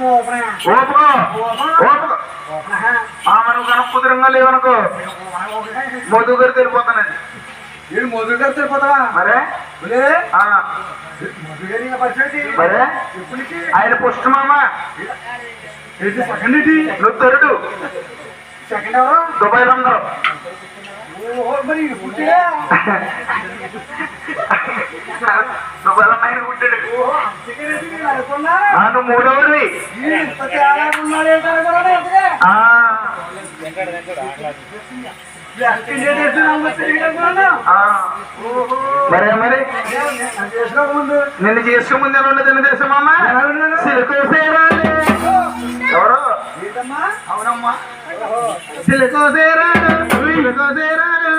ఓపుకో ఓపుకో మనం కనుక కుదురంగా లేవనుకో మధు గారు తెలిపోతానండి. వీడు మధురు గారు తెలిపోతావా మరే మరే ఆయన పుష్టి మామ సెకండ్ ఏంటి నువ్వు తరుడు సెకండ్ ఎవరు దుబాయ్లో ఉన్నారు. మరి పుట్టిగా దుబాయ్లో ఆయన పుట్టాడు. అనుకున్నా నువ్వు మూడవది. మరే మరి నిన్ను చేసుకో ముందు ఎలా ఉండదు తెలుసమ్మా? సిలుకోసేరాలు ఎవరు? అవునమ్మా సిలుకోసేరాలు సిలుకోసేరాలు